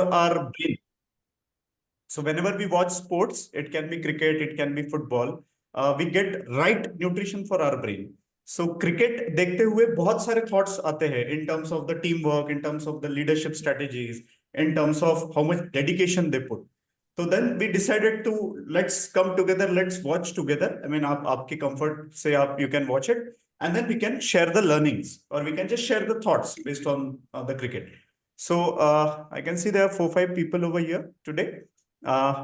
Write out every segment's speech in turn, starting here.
our brain. So whenever we watch sports, it can be cricket, it can be football, we get right nutrition for our brain. So cricket देखते हुए बहुत सारे thoughts आते हैं in terms of the teamwork, in terms of the leadership strategies, in terms of how much dedication they put. So then we decided to let's come together, let's watch together. I mean, आपकी comfort से आप you can watch it, and then we can share the learnings, or we can just share the thoughts based on the cricket. So I can see there are 4-5 people over here today.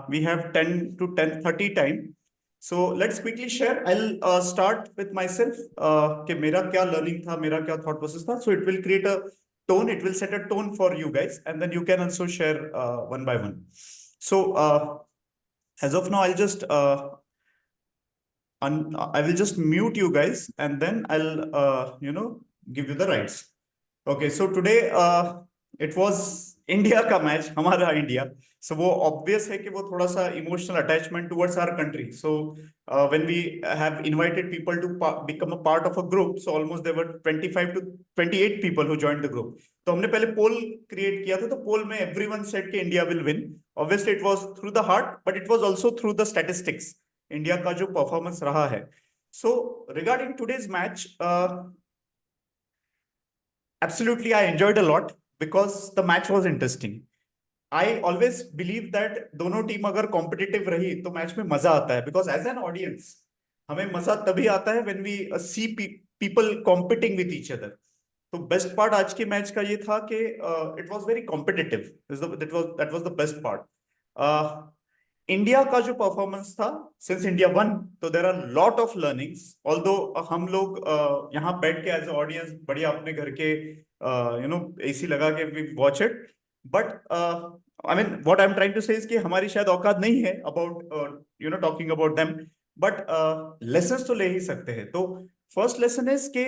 We have 10 to 10:30 time. So let's quickly share. I'll start with myself. कि मेरा क्या learning था, मेरा क्या thought process था. So it will create a tone. It will set a tone for you guys, and then you can also share one by one. So as of now, I will just mute you guys, and then I'll give you the rights. Okay, so today it was India का match, हमारा India. So वो obvious है कि वो थोड़ा सा emotional attachment towards our country. So when we have invited people to become a part of a group, so almost there were 25 to 28 people who joined the group. तो हमने पहले पोल create किया था. तो पोल में एवरीवन सेड कि India will win. Obviously it was through the heart, but it was also through the statistics, India का जो परफॉर्मेंस रहा है. So regarding today's match, absolutely, I enjoyed a lot because the match was interesting. I always believe that दोनों team अगर competitive रही तो match में मजा आता है, बिकॉज एज एन ऑडियंस हमें मजा तभी आता है when we see people competing with each other. तो बेस्ट पार्ट आज के मैच का ये था कि it was very competitive. That was the best part. India का जो परफॉर्मेंस था, सिंस इंडिया वन, तो there are lot of learnings. Although हम लोग यहाँ बैठ के एज ऑडियंस बढ़िया अपने घर के एसी लगा के we watch it. But I mean what I am trying to say is कि हमारी शायद औकात नहीं है about talking about them, but lessons तो ले ही सकते हैं. तो फर्स्ट लेसन इज के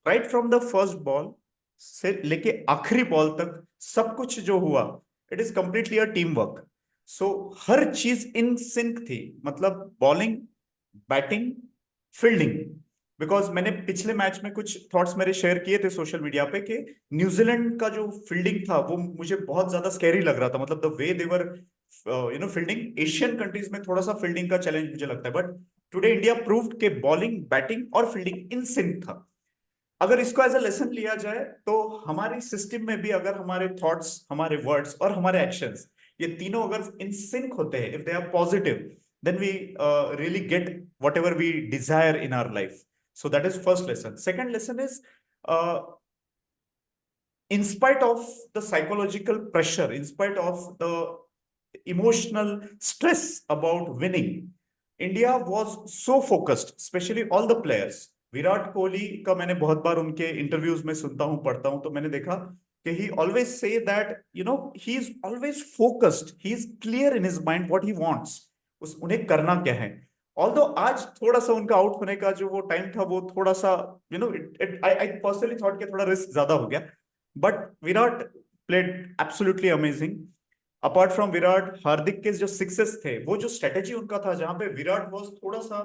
right from the first ball से लेके आखिरी बॉल तक सब कुछ जो हुआ, it is completely a team work. So हर चीज इन सिंक थी, मतलब बॉलिंग, बैटिंग, फील्डिंग. बिकॉज मैंने पिछले मैच में कुछ थॉट्स मेरे शेयर किए थे सोशल मीडिया पे कि न्यूजीलैंड का जो फील्डिंग था वो मुझे बहुत ज्यादा स्कैरी लग रहा था. मतलब the way they were fielding, Asian countries में थोड़ा सा फील्डिंग का चैलेंज मुझे लगता है, बट टुडे इंडिया प्रूव्ड के बॉलिंग, बैटिंग और फील्डिंग इन सिंक था. अगर इसको एज अ लेसन लिया जाए तो हमारे सिस्टम में भी अगर हमारे थॉट्स, हमारे वर्ड्स और हमारे एक्शंस, ये तीनों अगर इन सिंक होते हैं, if they are positive, then we really get whatever we desire in our life. So that is first lesson. Second lesson is, in spite of the psychological pressure, in spite of the emotional stress about winning, India was so focused, especially all the players. Virat Kohli का मैंने बहुत बार उनके interviews में सुनता हूं, पढ़ता हूं, तो मैंने देखा कि he always say that he is always focused, he is clear in his mind what he wants, उन्हें करना क्या है. ऑल्दो आज थोड़ा सा उनका आउट होने का जो वो टाइम था वो थोड़ा सा आई पर्सनली थॉट कि थोड़ा रिस्क ज्यादा हो गया. But Virat played absolutely amazing. Apart from Virat, Hardik के जो सिक्सेस थे, वो जो स्ट्रेटेजी उनका था, जहां पे विराट वॉज थोड़ा सा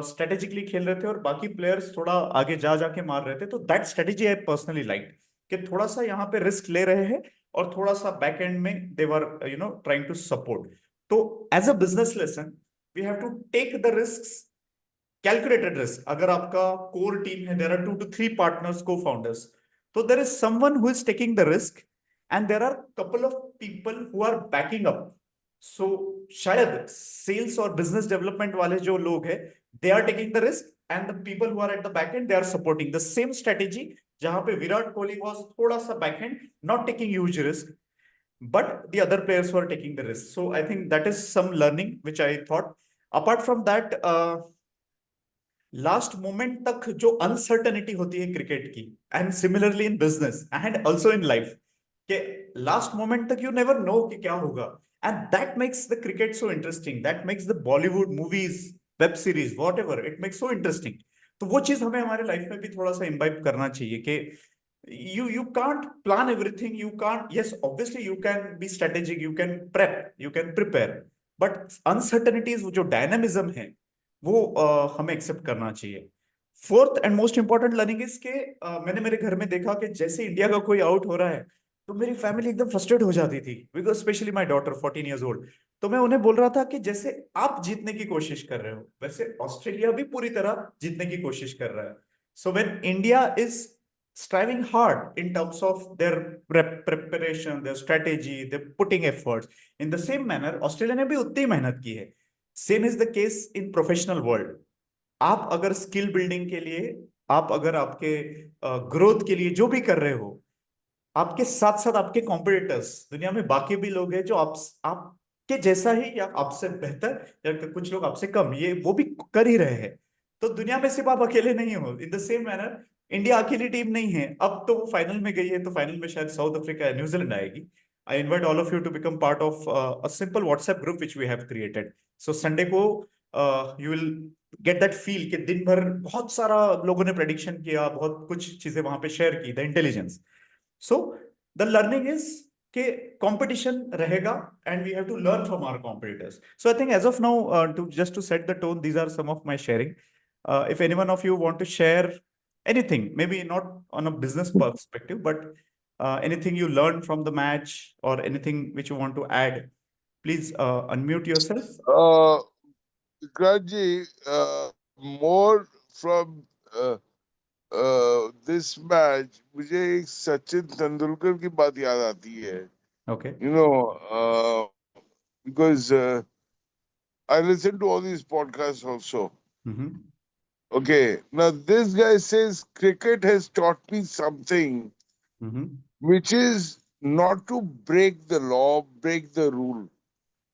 स्ट्रेटेजिकली खेल रहे थे और बाकी प्लेयर्स थोड़ा आगे जाके मार रहे थे. तो that strategy I personally like कि थोड़ा सा यहाँ पे रिस्क ले रहे हैं और थोड़ा सा बैक एंड में they were trying to support. तो as a business lesson, we have to take the risks, calculated risk. अगर आपका core team है, there are 2 to 3 partners, co-founders, so there is someone who is taking the risk and there are couple of people who are backing up. So शायद sales और business development वाले जो लोग हैं, they are taking the risk, and the people who are at the back end, they are supporting the same strategy. जहां पे Virat Kohli was थोड़ा सा back end, not taking huge risk, but the other players were taking the risk. So I think that is some learning which I thought. Apart from that, last moment तक जो uncertainty होती है cricket की, and similarly in business and also in life, के last moment तक you never know कि क्या होगा, and that makes the cricket so interesting, that makes the Bollywood movies, web series, what ever, it makes so interesting. तो वो चीज हमें हमारे लाइफ में भी थोड़ा सा इम्बाइब करना चाहिए कि you can't plan everything, you can't, yes obviously you can be strategic, you can prep, you can prepare, but uncertainties, जो dynamism है वो हमें एक्सेप्ट करना चाहिए. Fourth and most important learning is के मैंने मेरे घर में देखा कि जैसे इंडिया का कोई आउट हो रहा है तो मेरी फैमिली एकदम फ्रस्ट्रेट हो जाती थी, because specially my daughter 14 years old। तो मैं उन्हें बोल रहा था कि जैसे आप जीतने की कोशिश कर रहे हो, वैसे ऑस्ट्रेलिया भी पूरी तरह जीतने की कोशिश कर रहा है। So when India is striving hard in terms of their preparation, their strategy, their putting efforts, in the same manner Australia ने भी उतनी ही मेहनत की है। Same is the case in professional world. आप अगर स्किल बिल्डिंग के लिए, आप अगर आपके ग्रोथ के लिए जो भी कर रहे हो, आपके साथ साथ आपके कॉम्पिटिटर्स दुनिया में बाकी भी लोग हैं जो आपके जैसा ही या आपसे बेहतर, या कुछ लोग आपसे कम, ये वो भी कर ही रहे हैं। तो दुनिया में सिर्फ आप अकेले नहीं हो। In the same manner India अकेली टीम नहीं है। अब तो वो फाइनल में गई है, तो फाइनल में शायद साउथ अफ्रीका या न्यूजीलैंड आएगी। I invite all of you to become part of a simple WhatsApp group which we have created. So Sunday को you will get that feel कि दिन भर बहुत सारा लोगों ने प्रेडिक्शन किया, बहुत कुछ चीजें वहां पे शेयर की, the intelligence. So the learning is कि कंपटीशन रहेगा, and we have to learn from our competitors. So I think as of now, to just to set the tone, these are some of my sharing. If any one of you want to share anything, maybe not on a business perspective, but anything you learned from the match or anything which you want to add, please unmute yourself. Vikrantji, more from this match, मुझे एक सचिन तेंदुलकर की बात याद आती है. Okay. You know, because I listen to all these podcasts also. Mm-hmm. Okay, now this guy says cricket has taught me something, Mm-hmm. which is not to break the law, break the rule.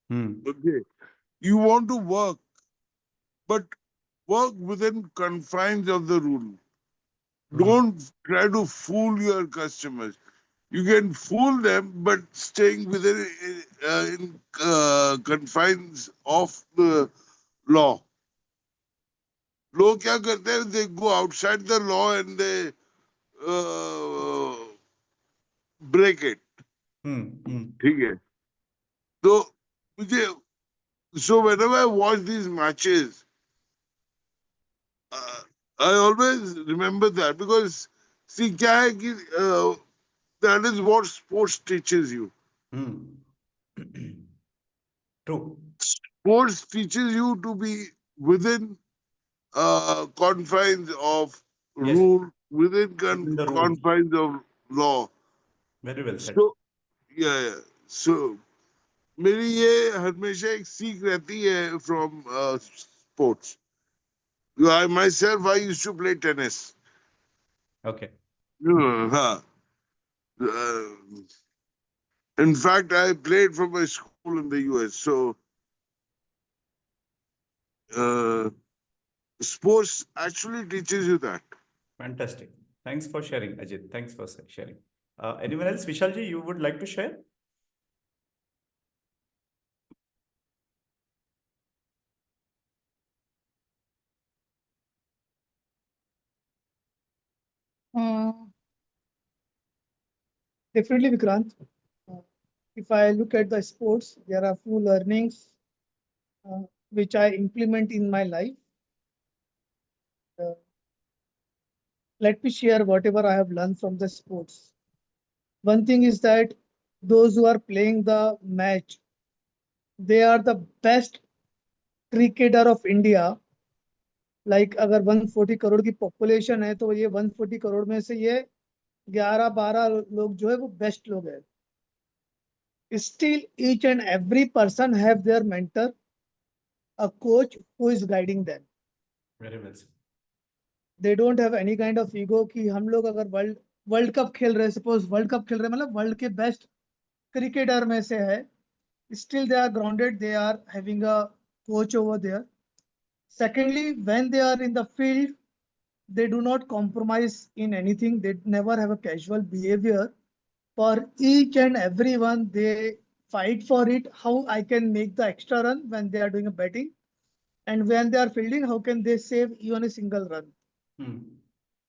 Mm. Okay, you want to work, but work within confines of the rule. Don't try to fool your customers. You can fool them, but staying within in confines of the law. लोग क्या करते हैं? They go outside the law and they break it. ठीक है? तो मुझे, so whenever I watch these matches, I always remember that, because see क्या है कि that is what sports teaches you. True. Sports teaches you to be within confines of Yes, rule, within within the rules. confines of law. Very well said. So yeah. So मेरी ये हमेशा एक सीख रहती है from sports. I myself, I used to play tennis. Okay. हाँ. In fact, I played for my school in the US. So sports actually teaches you that. Fantastic. Thanks for sharing, Ajit. Thanks for sharing. Anyone else? Vishalji, you would like to share? Definitely, Vikrant. If I look at the sports, there are few learnings which I implement in my life. Let me share whatever I have learned from the sports. One thing is that those who are playing the match, they are the best cricketer of India. Like अगर 140 करोड़ की population है, तो ये 140 करोड़ में से ये 11-12 लोग जो है वो बेस्ट लोग हैं. Still, each and every person have their mentor, a coach who is guiding them. Very well said. They don't have any kind of ego कि हम लोग अगर वर्ल्ड कप खेल रहे हैं, सपोज वर्ल्ड कप खेल रहे हैं, मतलब वर्ल्ड के बेस्ट क्रिकेटर में से है, still they are grounded, they are having a coach over there. Secondly, when they are in the field, they do not compromise in anything. They never have a casual behavior. For each and everyone, they fight for it. How I can make the extra run when they are doing a batting, and when they are fielding, how can they save even a single run?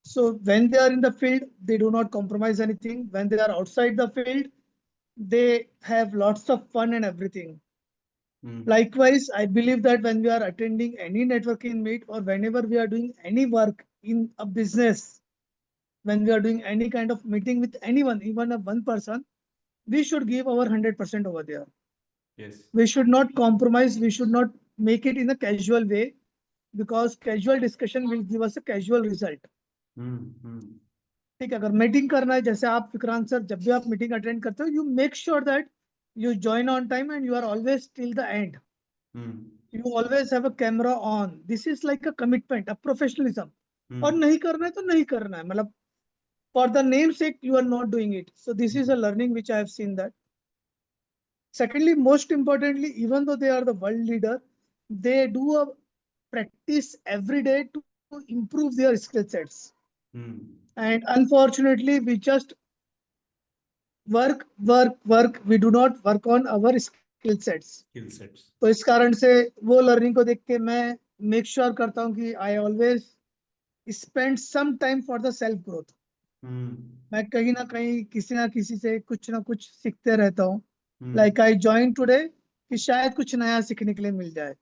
So when they are in the field, they do not compromise anything. When they are outside the field, they have lots of fun and everything. Likewise, I believe that when we are attending any networking meet, or whenever we are doing any work in a business, when we are doing any kind of meeting with anyone, even a one person, we should give our 100% over there. Yes. We should not compromise. We should not make it in a casual way, because casual discussion will give us a casual result. ठीक है, अगर meeting करना है, जैसे आप Vikrant sir, जब भी आप मीटिंग अटेंड करते हो, you make sure that you join on time and you are always till the end. You always have a camera on. This is like a commitment, a professionalism. और नहीं करना है तो नहीं करना है, मतलब for the name's sake you are not doing it. So this is a learning which I have seen that. Secondly, most importantly, even though they are the world leader, they do a practice every day to improve their skill sets. And unfortunately, we just work. We do not work on our skill sets. तो इस कारण से वो learning को देख के मैं make sure करता हूँ कि I always spend some time for the self growth. मैं कहीं ना किसी से कुछ ना कुछ सीखते रहता हूँ. लाइक आई जॉइन टुडे कि शायद कुछ नया सीखने के लिए मिल जाए.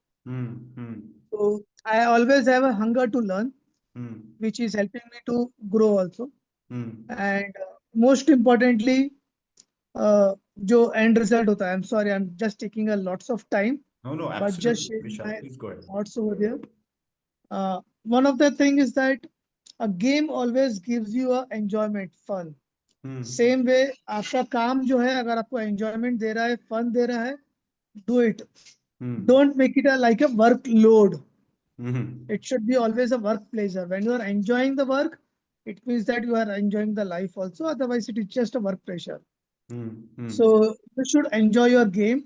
तो I always have a hunger to learn, which is helping me to grow also. And most importantly, जो end result होता है, I'm sorry, I'm just taking a lots of time, No, but just absolutely. sharing Vishal, my please go ahead. thoughts over there. One of the thing is that a game always gives you a enjoyment, fun. Same way, आपका काम जो है, अगर आपको enjoyment दे रहा है, fun दे रहा है, do it. Don't make it like a workload. It should be always a work pleasure. When you are enjoying the work, it means that you are enjoying the life also. Otherwise, it is just a work pressure. So you should enjoy your game.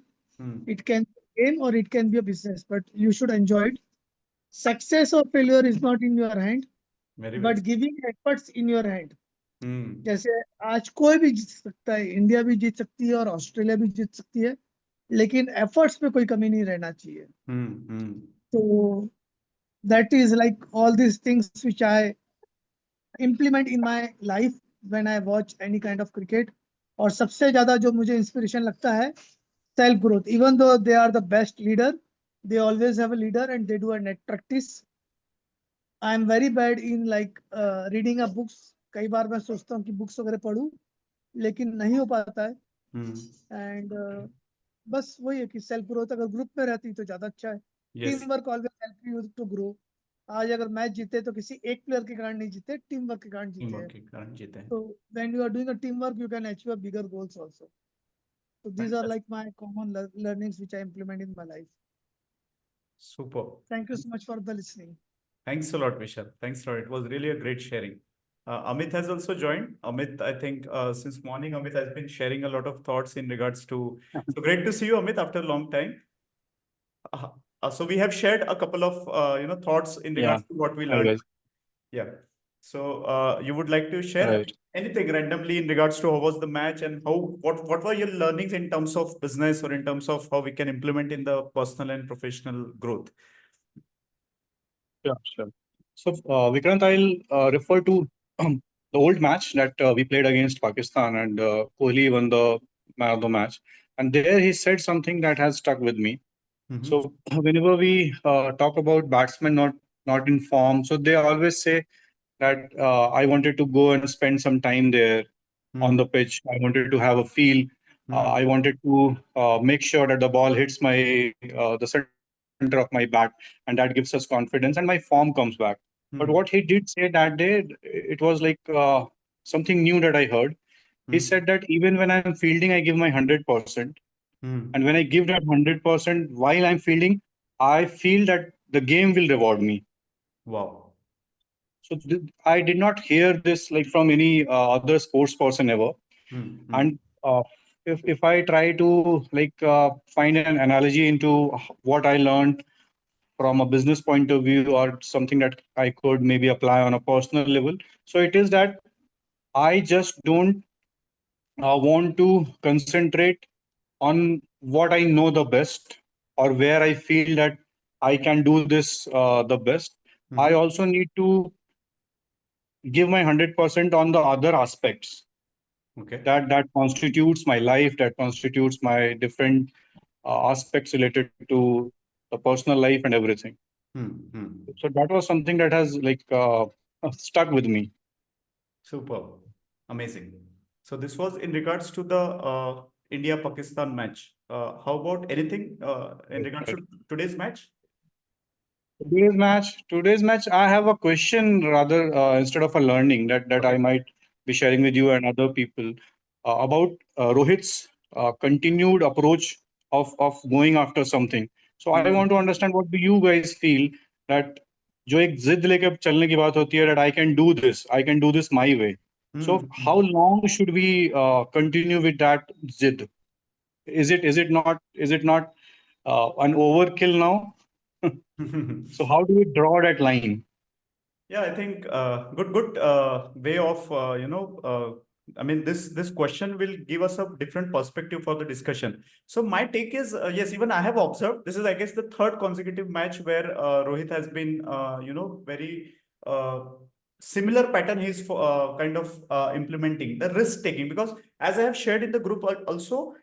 It can be a game or it can be a business, but you should enjoy it. Success or failure is not in your hand, Very well. but giving efforts in your hand. Hmm. जैसे आज कोई भी जीत सकता है, India भी जीत सकती है और ऑस्ट्रेलिया भी जीत सकती है, लेकिन एफर्ट्स में कोई कमी नहीं रहना चाहिए. तो that is like all these things which I implement in my life when I watch any kind of cricket. और सबसे ज्यादा जो मुझे इंस्पिरेशन लगता है, self growth. Even though they are the best leader, they always have a leader and they do a net practice. I am very bad in like reading a books. कई बार मैं सोचता हूँ कि बुक्स वगैरह पढूं, लेकिन नहीं हो पाता है. एंड बस वही है कि सेल्फ ग्रोथ अगर ग्रुप में रहती तो ज्यादा अच्छा है. Team work always help you to grow. आज अगर मैच जीते तो किसी एक प्लेयर के कारण नहीं जीते, टीम वर्क के कारण जीते हैं. तो when you are doing a team work, you can achieve bigger goals also. So these are like my common learnings which I implement in my life. Super. Thank you so much for the listening. Thanks a lot, Vishal. Thanks a lot. It was really a great sharing. Amit has also joined. Amit, I think since morning, Amit has been sharing a lot of thoughts in regards to. So great to see you, Amit, after a long time. So we have shared a couple of thoughts in regards to what we Hi, learned. guys. Yeah. So you would like to share Right. anything randomly in regards to how was the match and what were your learnings in terms of business or in terms of how we can implement in the personal and professional growth? Yeah, sure. So, Vikrant, I'll refer to the old match that we played against Pakistan, and Kohli won the man of the match. And there he said something that has stuck with me. So, whenever we talk about batsmen not in form, so they always say that I wanted to go and spend some time there on the pitch. I wanted to have a feel. I wanted to make sure that the ball hits the center of my bat, and that gives us confidence, and my form comes back. But what he did say that day, it was like something new that I heard. He said that even when I'm fielding, I give my 100%. And when I give that 100% while I'm fielding, I feel that the game will reward me. Wow. So I did not hear this like from any other sports person ever. And if I try to find an analogy into what I learned from a business point of view or something that I could maybe apply on a personal level, so it is that I just don't want to concentrate on what I know the best or where I feel that I can do this the best. I also need to give my 100% on the other aspects. Okay. That constitutes my life, that constitutes my different aspects related to the personal life and everything. So that was something that has stuck with me. Super. Amazing. So this was in regards to the India-Pakistan match. How about anything in regards to today's match? Today's match, I have a question rather instead of a learning that I might be sharing with you and other people about Rohit's continued approach of going after something. So I want to understand, what do you guys feel that जो एक जिद लेके चलने की बात होती है, that I can do this my way. So how long should we continue with that zid? Is it not an overkill now? So how do we draw that line? Yeah, I think good way of I mean, this question will give us a different perspective for the discussion. So my take is yes, even I have observed this is, I guess, the third consecutive match where Rohit has been very similar pattern he's kind of implementing the risk taking, because as I have shared in the group also,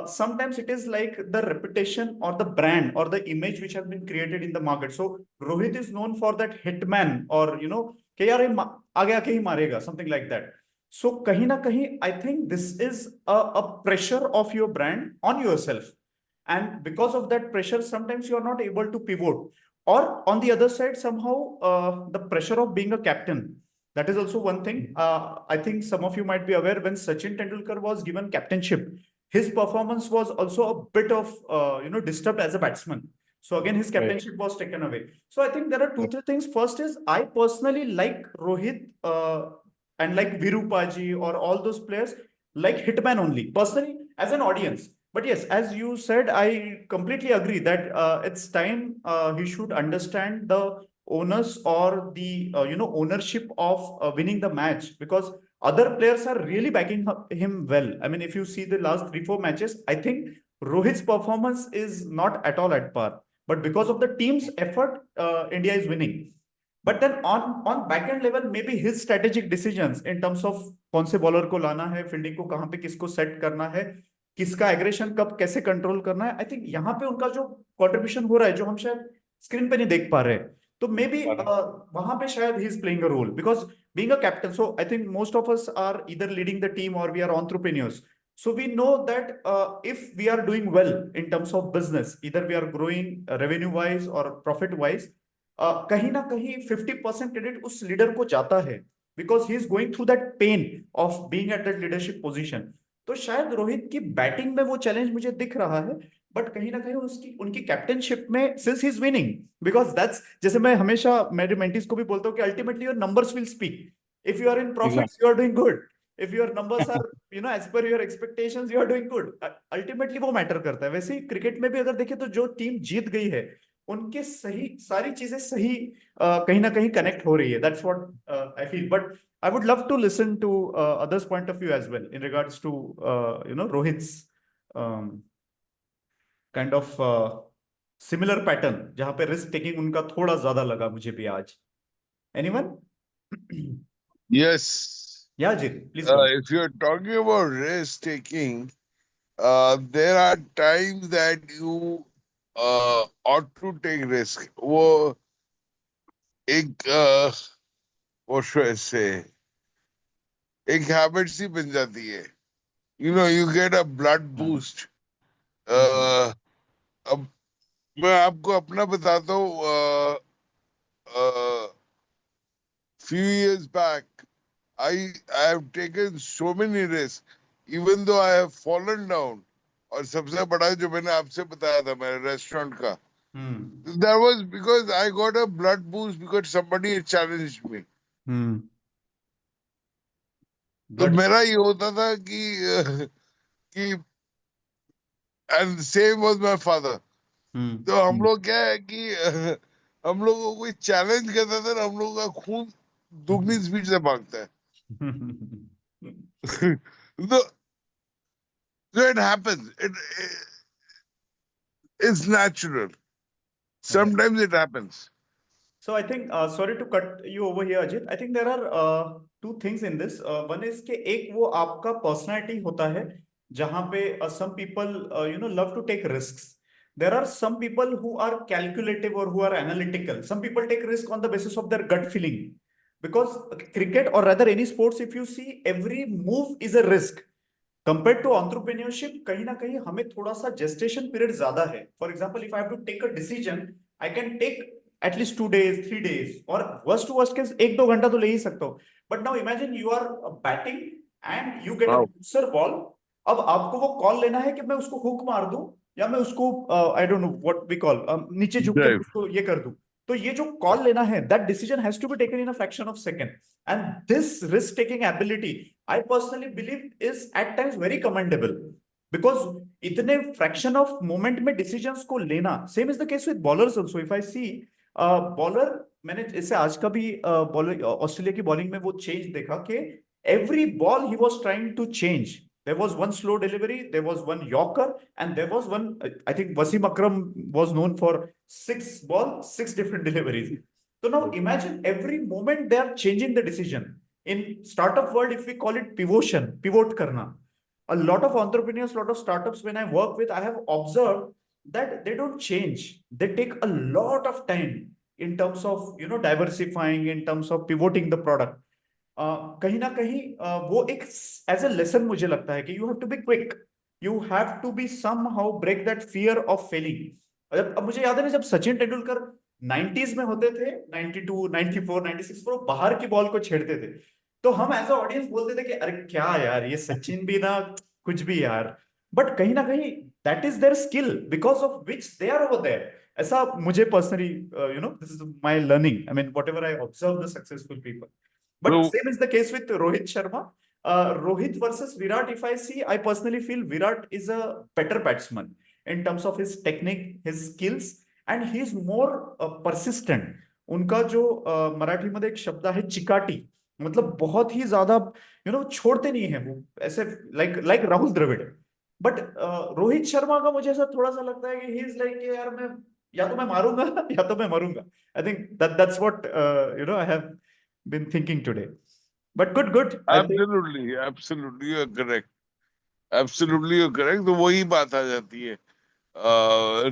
sometimes it is like the reputation or the brand or the image which has been created in the market. So Rohit is known for that hitman, or कि यार ये आगे आके ही मारेगा, something like that. So कहीं ना कहीं I think this is a pressure of your brand on yourself, and because of that pressure sometimes you are not able to pivot. Or on the other side, somehow the pressure of being a captain, that is also one thing. I think some of you might be aware, when Sachin Tendulkar was given captainship, his performance was also a bit of disturbed as a batsman. So again, his captainship was taken away. So I think there are two, three things. First is, I personally like Rohit and like Virupaji or all those players like hitman only, personally, as an audience. But yes, as you said, I completely agree that it's time he should understand the onus or the ownership of winning the match, because other players are really backing him well. I mean, if you see the last 3-4 matches, I think Rohit's performance is not at all at par. But because of the team's effort, India is winning. But then on back end level, maybe his strategic decisions in terms of कौन से bowler को लाना है, fielding को कहाँ पे किसको set करना है, किसका एग्रेशन कब कैसे कंट्रोल करना है, आई थिंक यहाँ पे उनका जो कॉन्ट्रीब्यूशन हो रहा है जो हम शायद स्क्रीन पे नहीं देख पा रहे हैं, तो मे बी वहां पे शायद ही is playing a role, because being a captain, so I think most of us are either leading the team और we are entrepreneurs. So we know that if we are doing well in terms of business, either we are growing revenue wise or profit wise, कहीं ना कहीं 50% credit उस leader को जाता है, because he is going through that pain of being at that leadership position. तो शायद रोहित की बैटिंग में वो चैलेंज मुझे दिख रहा है, बट कहीं ना कहीं उसकी उनकी कैप्टनशिप में, since he is winning, because that's, जैसे मैं हमेशा मेरे मेंटीज को भी बोलता हूँ कि ultimately your numbers will speak. If you are in profits, you are doing good. If your numbers are as per your expectations, you are doing good. Ultimately वो मैटर करता है. वैसे ही क्रिकेट में भी अगर देखें तो जो टीम जीत गई है, उनके सही सारी चीजें सही कहीं ना कहीं कनेक्ट हो रही है. That's what I feel. But I would love to listen to others' point of view as well in regards to Rohit's kind of similar pattern, जहां पे risk taking उनका थोड़ा ज्यादा लगा मुझे भी आज. Anyone? Yes. Yeah, Jit, please go. If you're talking about risk taking, there are times that you ought to take risk. वो एक what should I say? एक हैबिट सी बन जाती है. You get a blood boost. अब मैं आपको अपना बताता हूँ. Few years back, I have taken so many risks, even though I have fallen down. और सबसे बड़ा जो मैंने आपसे बताया था मेरे रेस्टोरेंट का, that was because I got a blood boost because somebody challenged me. तो मेरा ये होता था कि and same was my father. तो हम लोग क्या है कि हम लोगों को कोई चैलेंज करता था, हम लोगों का खून दुगनी स्पीड से भागता है. So it happens. It's natural. Sometimes it happens. So I think, sorry to cut you over here, Ajit. I think there are two things in this. One is कि एक वो आपका personality होता है, जहाँ पे some people love to take risks. There are some people who are calculative or who are analytical. Some people take risk on the basis of their gut feeling. Because cricket, or rather any sports, if you see, every move is a risk. Compare to entrepreneurship कहीं ना कहीं हमें थोड़ा सा gestation period ज्यादा है. For example, if I have to take a decision, I can take at least 2 days, 3 days, और worst to worst case 1-2 घंटा तो ले ही सकता हूँ. But now imagine you are batting and you get a Wow. Boxer ball. अब आपको वो कॉल लेना है कि मैं उसको हुक मार दूं या मैं उसको I don't know what we call नीचे झुक के Drive. उसको ये कर दूं. तो ये जो कॉल लेना है, that decision has to be taken in a fraction of second. And this risk taking ability I personally believe is at times very commendable, because इतने fraction of moment में decisions को लेना. Same is the case with bowlers also. If I see bowler, मैंने इससे आज का भी bowler Australia की बॉलिंग में वो चेंज देखा कि every ball he was trying to change. There was one slow delivery, there was one yorker, and there was one. I think Wasim Akram was known for 6 ball, 6 different deliveries. So now imagine every moment they are changing the decision. In startup world, if we call it pivot karna, a lot of entrepreneurs, lot of startups when I work with, I have observed that they don't change. They take a lot of time in terms of diversifying, in terms of pivoting the product. कहीं ना कहीं वो एक as a lesson मुझे लगता है कि you have to be quick, you have to be somehow break that fear of failing. अब मुझे याद है ना, जब सचिन तेंदुलकर 90s में होते थे, 92, 94, 96 पर, वो बाहर की बॉल को छेड़ते थे, तो हम एज अ ऑडियंस बोलते थे कि अरे क्या यार, ये सचिन भी ना कुछ भी यार. बट कहीं ना कहीं that is their skill because of which they are over there. ऐसा मुझे personally, this is my learning. I mean whatever I observe the successful people. But So, same is the case with Rohit Sharma. Rohit versus Virat, if I see, I personally feel Virat is a better batsman in terms of his technique, his skills, and he is more persistent. उनका जो मराठी में एक शब्द है चिकाटी, मतलब बहुत ही ज्यादा छोड़ते नहीं है वो ऐसे, like like Rahul Dravid. But Rohit Sharma का मुझे ऐसा थोड़ा सा लगता है कि ही इज लाइक यार, मैं या तो मैं मारूंगा या तो मैं मरूंगा. I think that's what I have been thinking today. But good. I think. absolutely, you're correct. Absolutely, you're correct. तो वही बात आ जाती है,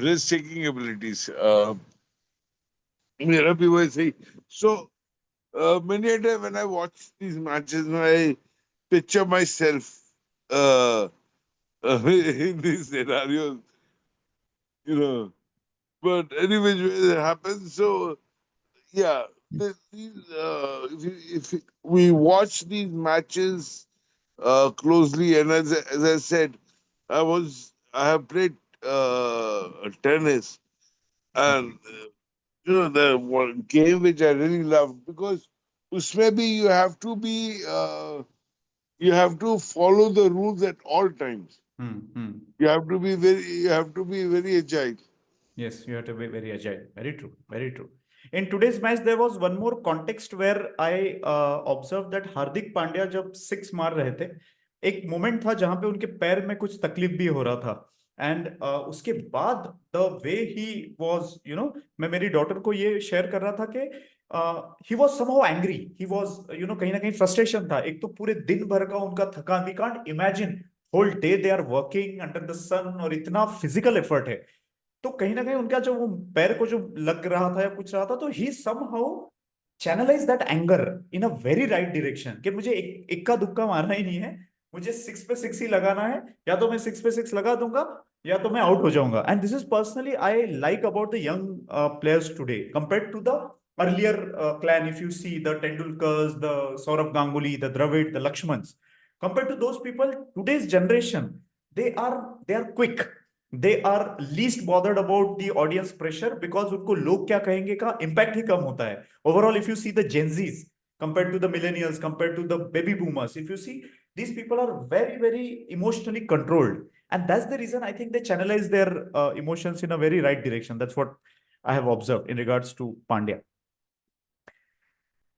risk taking abilities. मेरा भी वैसे ही. So, many a time when I watch these matches, I picture myself in these scenarios, you know. But anyway, it happens. So, yeah, if we watch these matches closely, and as I said, I have played tennis, and the one game which I really love, because usme bhi you have to follow the rules at all times. You have to be very agile. Yes, you have to be very agile. Very true. Very true. In today's match, there was one more context where I observed that Hardik Pandya जब 6 मार रहे थे, एक moment था जहां पे उनके पैर में कुछ तकलीफ भी हो रहा था. एंड उसके बाद द वे ही वाज, मैं मेरी डॉटर को ये शेयर कर रहा था कि he was somehow angry, he was कहीं ना कहीं फ्रस्ट्रेशन था. एक तो पूरे दिन भर का उनका थकान, we can't imagine whole day they are working under the sun, और इतना फिजिकल एफर्ट है. तो कहीं ना कहीं उनका जो वो पैर को जो लग रहा था या कुछ रहा था, तो he somehow channelize that anger in a very right direction कि मुझे इक्का दुक्का मारना ही नहीं है, मुझे 6 पे 6 ही लगाना है. या तो मैं 6 पे 6 लगा दूंगा या तो मैं आउट हो जाऊंगा. And this is personally I like about the young players today compared to the earlier clan. If you see the Tendulkars, the Saurabh Ganguly, the Dravid, the Lakshmans, compared to those people, today's generation, they are quick. They are least bothered about the audience pressure, because उनको लोग क्या कहेंगे का impact ही कम होता है. Overall, if you see the Gen Zs compared to the millennials, compared to the baby boomers, if you see, these people are very, very emotionally controlled. And that's the reason I think they channelize their emotions in a very right direction. That's what I have observed in regards to Pandya.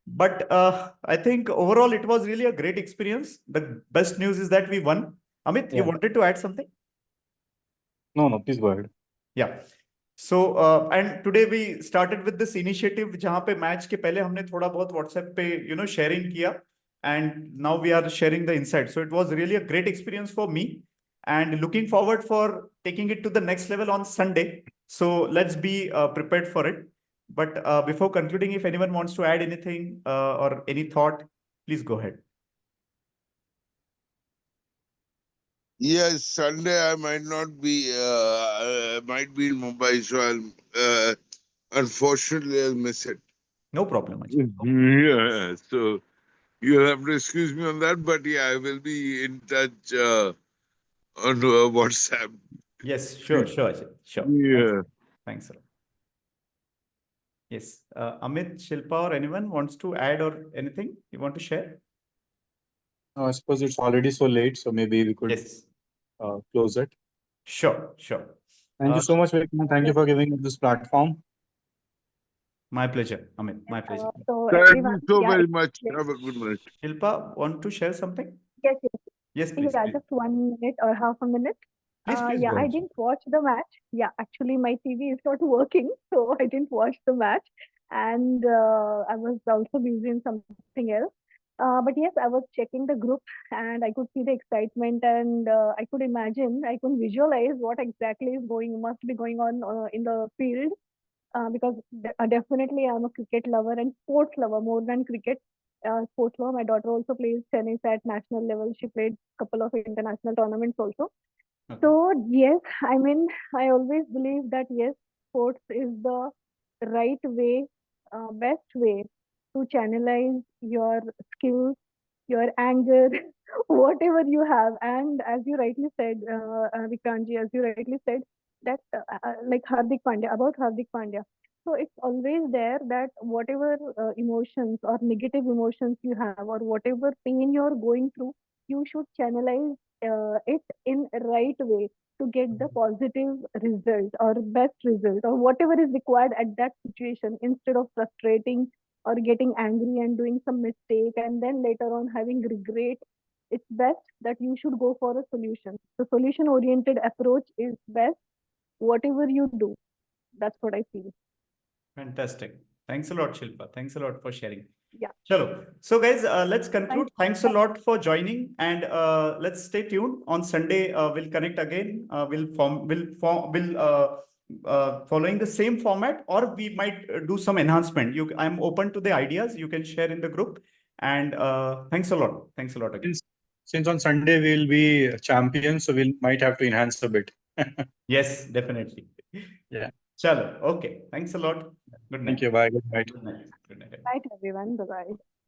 But I think overall it was really a great experience. The best news is that we won. Amit, you Yeah. wanted to add something? No, please go ahead. Yeah. So and today we started with this initiative जहाँ पे match के पहले हमने थोड़ा बहुत WhatsApp पे sharing किया, and now we are sharing the insights. So it was really a great experience for me, and looking forward for taking it to the next level on Sunday. So let's be prepared for it. But before concluding, if anyone wants to add anything or any thought, please go ahead. Yes, Sunday I might not be, might be in Mumbai, so I'll, unfortunately, I'll miss it. No problem, Ajay. Yeah, so you'll have to excuse me on that, but yeah, I will be in touch on WhatsApp. Yes, sure, Ajay. Sure. Yeah. Thanks a lot. Yes. Amit, Shilpa, or anyone wants to add or anything you want to share? I suppose it's already so late, so maybe we could Yes. close it. Sure. Thank you so much, Vikrant. Thank you for giving us this platform. My pleasure, Amit. My pleasure. So Thank everyone, you so yeah, very it's much. great. Have a good night. Shilpa, want to share something? Yes, Yes, please. yeah, Please, just 1 minute or half a minute. please Yeah, go I ahead. didn't watch the match. Yeah, actually, my TV is not working, so I didn't watch the match, and I was also busy in something else. But yes, I was checking the group, and I could see the excitement, and I could imagine, I could visualize what exactly must be going on in the field. Because definitely I'm a cricket lover and sports lover more than cricket. Sports lover. My daughter also plays tennis at national level. She played a couple of international tournaments also. Okay. So yes, I mean, I always believe that yes, sports is the right way, best way to channelize your skills, your anger, whatever you have. And as you rightly said, Vikrantji, as you rightly said, that like Hardik Pandya, about Hardik Pandya. So it's always there that whatever emotions or negative emotions you have, or whatever pain you're going through, you should channelize it in right way to get the positive result or best result or whatever is required at that situation, instead of frustrating or getting angry and doing some mistake and then later on having regret. It's best that you should go for a solution. The solution oriented approach is best, whatever you do. That's what I feel. Fantastic. Thanks a lot, Shilpa. Thanks a lot for sharing. Yeah. Chalo. So, guys, let's conclude. Thank Thanks a lot for joining, and let's stay tuned. On Sunday, we'll connect again. We'll following the same format, or we might do some enhancement. I'm open to the ideas. You can share in the group. And thanks a lot. Thanks a lot again. Since on Sunday we'll be champions, so we might have to enhance a bit. Yes, definitely. Yeah. Chalo. Okay. Thanks a lot. Good night. Thank you. Bye. Good night. Good night. Good night. Bye to everyone. Bye bye.